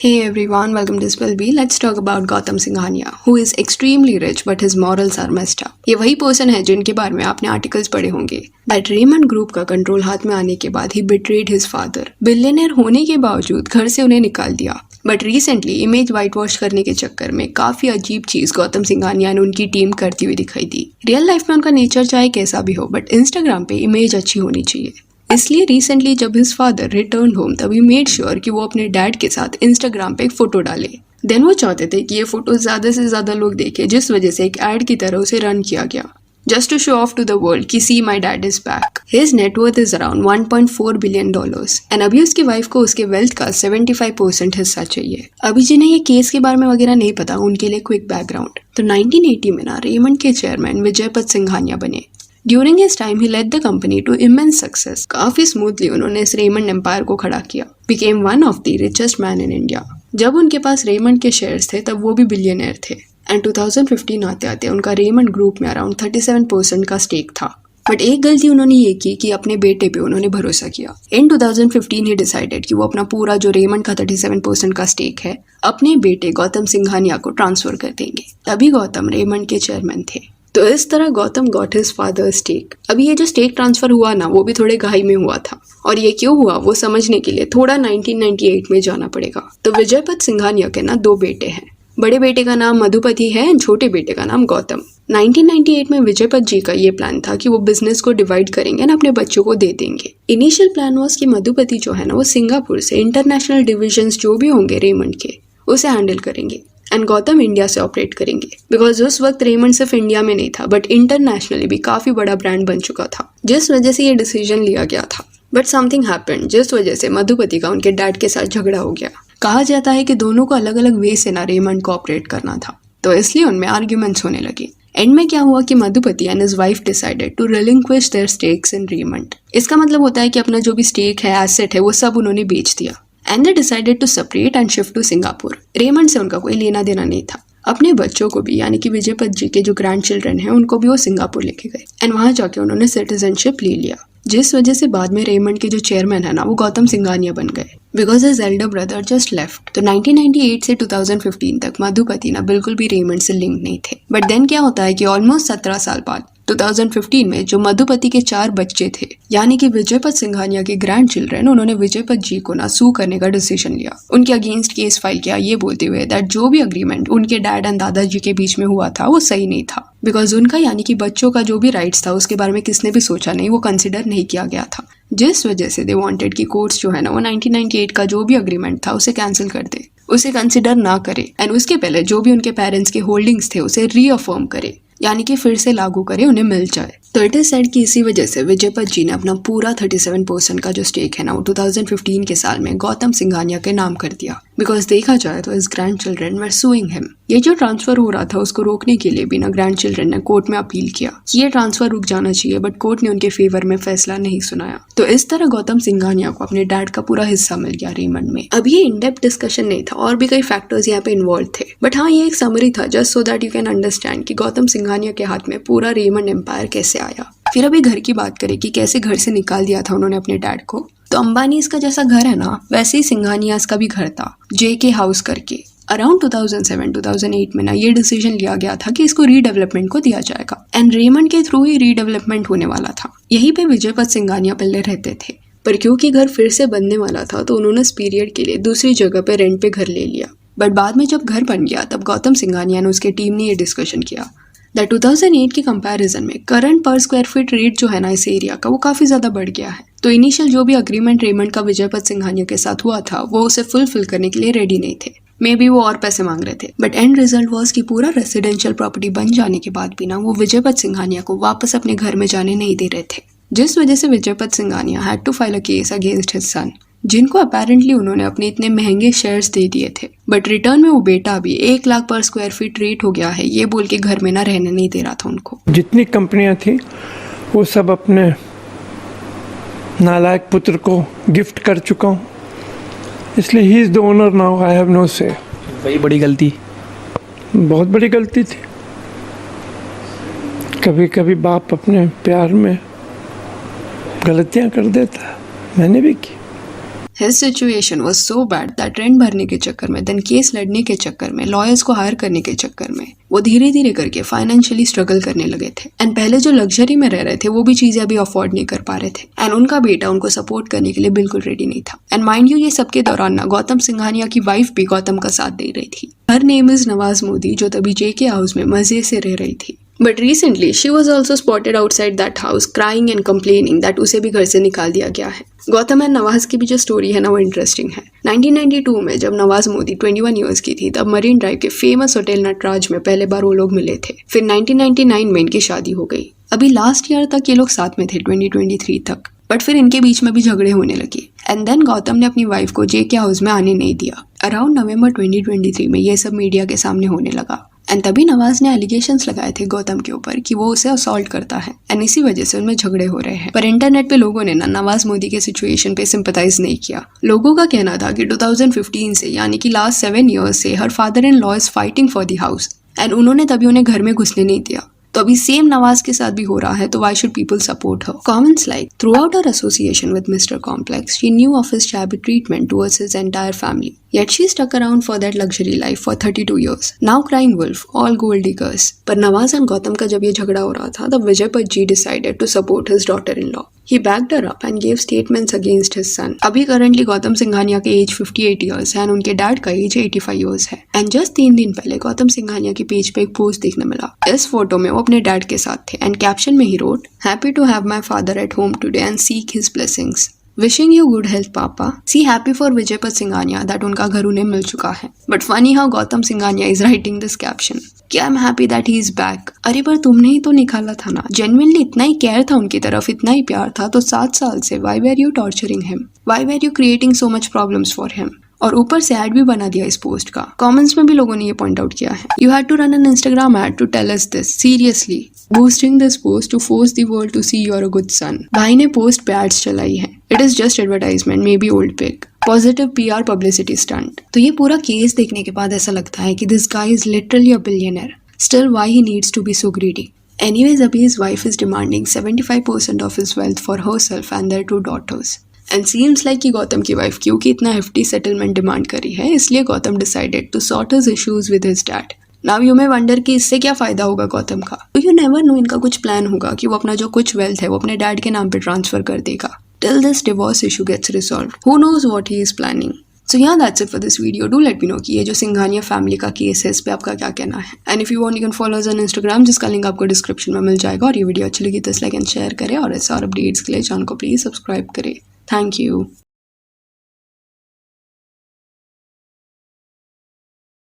Hey everyone, welcome to Spill Bee. Let's talk about Gautam Singhania, who is extremely rich but his morals are messed up. ये वही person है जिनके बारे में आपने articles पढ़े होंगे. That Raymond ग्रुप का कंट्रोल हाथ में आने के बाद ही betrayed his father. बिलियनर होने के बावजूद घर से उन्हें निकाल दिया. But recently image white wash करने के चक्कर में काफी अजीब चीज गौतम सिंघानिया ने उनकी टीम करती हुई दिखाई दी. रियल लाइफ में उनका नेचर चाहे कैसा भी हो, बट इंस्टाग्राम पे इमेज अच्छी होनी चाहिए. इसलिए रिसेंटली जब हिज फादर रिटर्न होम तभी मेड श्योर कि वो अपने डैड के साथ इंस्टाग्राम पे एक फोटो डाले. देन वो चाहते थे कि ये फोटो ज्यादा से ज्यादा लोग देखें, जिस वजह से एक एड की तरह उसे रन किया गया, just to show off to the world कि see my dad is back. His net worth is around $1.4 billion and अभी उसकी वाइफ को उसके वेल्थ का 75% हिस्सा चाहिए. अभी जिन्हें ये केस के बारे में वगैरह नहीं पता, उनके लिए क्विक बैकग्राउंड. तो 1980 में ना रेमंड के चेयरमैन विजयपत सिंघानिया बने. During his time he led the company to immense success. काफी स्मूथली उन्होंने इस रेमंड एम्पायर को खड़ा किया. Became one of the richest man in India. जब उनके पास रेमंड के शेयर्स थे तब वो भी बिलियनर थे. एंड 2015 आते आते उनका रेमंड ग्रुप में अराउंड 37% का स्टेक था. बट एक गलती उन्होंने ये की कि अपने बेटे पे उन्होंने भरोसा किया. इन 2015 ही डिसाइडेड कि वो अपना पूरा जो रेमंड का 37% का स्टेक है अपने बेटे गौतम सिंघानिया को ट्रांसफर कर देंगे. तभी गौतम रेमंड के चेयरमैन थे. तो इस तरह Gautam got his father stake. अभी ये जो स्टेक ट्रांसफर हुआ ना, वो भी थोड़े घाई में हुआ था, और ये क्यों हुआ वो समझने के लिए थोड़ा 1998 में जाना पड़ेगा. तो विजयपत सिंघानिया के ना 2 बेटे हैं. बड़े बेटे का नाम मधुपति है एंड छोटे बेटे का नाम गौतम. 1998 में विजयपत जी का ये प्लान था कि वो बिजनेस को डिवाइड करेंगे और अपने बच्चों को दे देंगे. इनिशियल प्लान वाज कि मधुपति जो है ना वो सिंगापुर से इंटरनेशनल डिविजन्स जो भी होंगे रेमंड के उसे हैंडल करेंगे एंड गौतम इंडिया से ऑपरेट करेंगे. बिकॉज उस वक्त रेमंड सिर्फ इंडिया में नहीं था बट इंटरनेशनली भी काफी बड़ा ब्रांड बन चुका था, जिस वजह से ये डिसीजन लिया गया था. बट समथिंग हैपेंड जिस वजह से मधुपति का उनके डैड के साथ झगड़ा हो गया. कहा जाता है कि दोनों को अलग अलग वे से ना रेमंड को ऑपरेट करना था, तो इसलिए उनमें आर्ग्यूमेंट्स होने लगे. एंड में क्या हुआ कि Madhupati and his wife decided to relinquish their stakes in Raymond. इसका मतलब होता है कि अपना जो भी स्टेक है, एसेट है, वो सब उन्होंने बेच दिया. And they decided to separate and shift to Singapore. Raymond से उनका कोई लेना देना नहीं था. अपने बच्चों को भी यानी कि विजयपत जी के जो ग्रैंड चिल्ड्रन हैं उनको भी वो सिंगापुर लेके गए एंड वहां जाके उन्होंने सिटीजनशिप ले लिया, जिस वजह से बाद में रेमंड के जो चेयरमैन है ना वो गौतम सिंघानिया बन गए. Because his Elder brother just left. तो 1998 से 2015 तक मधुपति ना बिल्कुल भी रेमंड से लिंक नहीं थे. बट देन क्या होता है कि ऑलमोस्ट 17 साल बाद 2015 में जो मधुपति के 4 बच्चे थे यानी कि विजयपत सिंघानिया के ग्रैंड चिल्ड्रन, उन्होंने विजयपत जी को ना सू करने का डिसीजन लिया. उनके अगेंस्ट केस फाइल किया, ये बोलते हुए दैट जो भी अग्रीमेंट उनके डैड एंड दादाजी के बीच में हुआ था वो सही नहीं था. बिकॉज उनका यानी कि बच्चों का जो भी राइट्स था उसके बारे में किसने भी सोचा नहीं, वो कंसिडर नहीं किया गया था. जिस वजह से दे वांटेड कि कोर्ट्स जो है ना वो 1998 का जो भी अग्रीमेंट था उसे कैंसिल कर दे, उसे कंसिडर ना करे एंड उसके पहले जो भी उनके पेरेंट्स के होल्डिंग्स थे उसे रीअफर्म करे, यानी कि फिर से लागू करे, उन्हें मिल जाए. तो इट इज सेड कि इसी वजह से विजयपत जी ने अपना पूरा 37% का जो स्टेक है ना वो 2015 के साल में गौतम सिंघानिया के नाम कर दिया. बिकॉज देखा जाए तो इस grand children were sewing him. ये जो ट्रांसफर हो रहा था उसको रोकने के लिए भी ना ग्रैंड चिल्ड्रन ने कोर्ट में अपील किया कि ये ट्रांसफर रुक जाना चाहिए, बट कोर्ट ने उनके फेवर में फैसला नहीं सुनाया. तो इस तरह गौतम सिंघानिया को अपने डैड का पूरा हिस्सा मिल गया रेमंड में. अब ये इनडेप्थ डिस्कशन नहीं था, और भी कई फैक्टर्स यहाँ पे इन्वॉल्व थे, बट हाँ ये एक समरी था just so that you can understand कि गौतम सिंघानिया के हाथ में पूरा रेमंड एम्पायर कैसे आया. फिर अभी घर की बात करें कि कैसे घर से निकाल दिया था उन्होंने अपने डैड को. तो अंबानीज का जैसा घर है ना वैसे ही सिंघानियाज का भी घर था, JK हाउस करके. अराउंड 2007-2008 में ना ये डिसीजन लिया गया था कि इसको रीडेवलपमेंट को दिया जाएगा एंड रेमंड के थ्रू ही रीडेवलपमेंट होने वाला था. यहीं पे विजयपत सिंघानिया पहले रहते थे, पर क्योंकि घर फिर से बनने वाला था तो उन्होंने इस पीरियड के लिए दूसरी जगह पे रेंट पे घर ले लिया. बट बाद में जब घर बन गया तब गौतम सिंघानिया ने उसके टीम ने ये डिस्कशन किया दैट 2008 के कंपैरिजन में करंट पर स्क्वायर फीट रेट जो है ना इस एरिया का वो काफी ज्यादा बढ़ गया है. तो इनिशियल जो भी अग्रीमेंट रेमंड का विजयपत सिंघानिया के साथ हुआ था वो उसे फुलफिल करने के लिए रेडी नहीं थे. मे बी वो और पैसे मांग रहे थे, बट एंड रिजल्ट वाज कि पूरा रेसिडेंशियल प्रॉपर्टी बन जाने के बाद भी ना वो विजयपत सिंघानिया को वापस अपने घर में जाने नहीं दे रहे थे, जिस वजह से Vijaypat Singhania had to file a case against his son, जिनको अपेरेंटली उन्होंने अपने इतने महंगे शेयर्स दे दिए थे. बट रिटर्न में वो बेटा भी 1 लाख पर स्क्वायर फीट रेट हो गया है ये बोल के घर में ना रहने नहीं दे रहा था उनको. जितनी कंपनियां थी वो सब अपने नालायक पुत्र को गिफ्ट कर चुका हूँ, इसलिए he is the owner now, I have no say. वही बड़ी गलती, बहुत बड़ी गलती थी. कभी कभी बाप अपने प्यार में गलतियाँ कर देता है, मैंने भी की. His situation was so bad that rent भरने के चक्कर में, देन केस लड़ने के चक्कर में, लॉयर्स को हायर करने के चक्कर में वो धीरे धीरे करके फाइनेंशियली स्ट्रगल करने लगे थे। एंड पहले जो लग्जरी में रह रहे थे वो भी चीजें अभी अफोर्ड नहीं कर पा रहे थे। एंड उनका बेटा उनको सपोर्ट करने के लिए बिल्कुल रेडी नहीं था। एंड माइंड यू, ये सबके दौरान ना गौतम सिंघानिया की वाइफ भी गौतम का साथ दे रही थी। Her name is Nawaz Modi, जो तभी जेके हाउस में मजे से रह रही थी। But recently she was also spotted outside that house crying and complaining that उसे भी घर से निकाल दिया गया है। गौतम एंड नवाज की भी जो स्टोरी है ना वो इंटरेस्टिंग है। 1992 में जब नवाज मोदी 21 ईयर्स की थी तब मरीन ड्राइव के फेमस होटल नटराज में पहले बार वो लोग मिले थे। फिर 1999 में इनकी शादी हो गई। अभी लास्ट ईयर तक ये लोग साथ में थे, 2023 तक। बट फिर इनके बीच में भी झगड़े होने लगे। एंड देन गौतम ने अपनी वाइफ को जेके हाउस में आने नहीं दिया। अराउंड नवंबर 2023 में ये सब मीडिया के सामने होने लगा। एंड तभी नवाज ने एलिगेशंस लगाए थे गौतम के ऊपर कि वो उसे असॉल्ट करता है। एंड इसी वजह से उनमें झगड़े हो रहे हैं। पर इंटरनेट पे लोगों ने ना नवाज मोदी के सिचुएशन पे सिंपैथाइज नहीं किया। लोगों का कहना था कि 2015 से, यानी कि लास्ट 7 ईयर्स से her father in law is fighting for the house and उन्होंने तभी उन्हें घर में घुसने नहीं दिया। तो अभी सेम नवाज के साथ भी हो रहा है, तो why should people support her? Comments like, throughout her association with Mr. Complex, she knew of his shabby treatment towards his entire family. Yet she stuck around for that luxury life for 32 years. Now crying wolf, all gold diggers. पर नवाज और गौतम का जब ये झगड़ा हो रहा था तब विजय पज्जी decided to support his daughter-in-law. He backed her up and gave statements against his son. अभी currently गौतम सिंघानिया के एज 58 years है और उनके डैड का एज 85 years है। एंड जस्ट 3 दिन पहले गौतम सिंघानिया की पेज पे एक पोस्ट देखने मिला। इस फोटो में वो अपने डैड के साथ थे एंड कैप्शन में he wrote, happy to have my father at home today and seek his blessings. Wishing you good health papa. See happy for विजय पद सिंघानिया दैट उनका घर उन्हें मिल चुका है। But funny how Gautam Singhania is writing this caption कि I am happy that he is back. अरे पर तुमने ही तो निकाला था ना। जेन्युइनली इतना ही केयर था उनकी तरफ, इतना ही प्यार था, तो 7 साल से why were you torturing him, why were you creating so much problems for him. और ऊपर से ऐड भी बना दिया इस पोस्ट का। कमेंट्स में भी लोगों ने ये पॉइंट आउट किया है, you had to run an Instagram ad to tell us this, seriously boosting this post to force the world to see your a good son. भाई ने पोस्ट पे एड्स चलाई है। It is just advertisement, maybe old pic, positive PR publicity stunt. तो ये पूरा case देखने के बाद ऐसा लगता है कि this guy is literally a billionaire, still why he needs to be so greedy. Anyways अभी his wife is demanding 75% of his wealth for herself and their 2 daughters. And seems like कि गौतम की वाइफ क्योंकि इतना hefty settlement demand करी है, इसलिए Gautam decided to sort his issues with his dad. Now you may wonder कि इससे क्या फायदा होगा गौतम का। तो यू नेवर नो, इनका कुछ प्लान होगा कि वो अपना जो कुछ वेल्थ है वो अपने डैड के नाम पे ट्रांसफर कर देगा till this divorce issue gets resolved. Who knows what he is planning. So yeah, that's it for this video. Do let me know कि ये जो सिंघानिया फैमिली का केस है इस पे आपका क्या कहना है। And if you want you can follow us on Instagram, जिसका लिंक आपको डिस्क्रिप्शन में मिल जाएगा। और ये वीडियो अच्छी लगी तो लाइक एंड शेयर करें और ऐसे और अपडेट्स के लिए चैनल को प्लीज सब्सक्राइब करें। Thank you.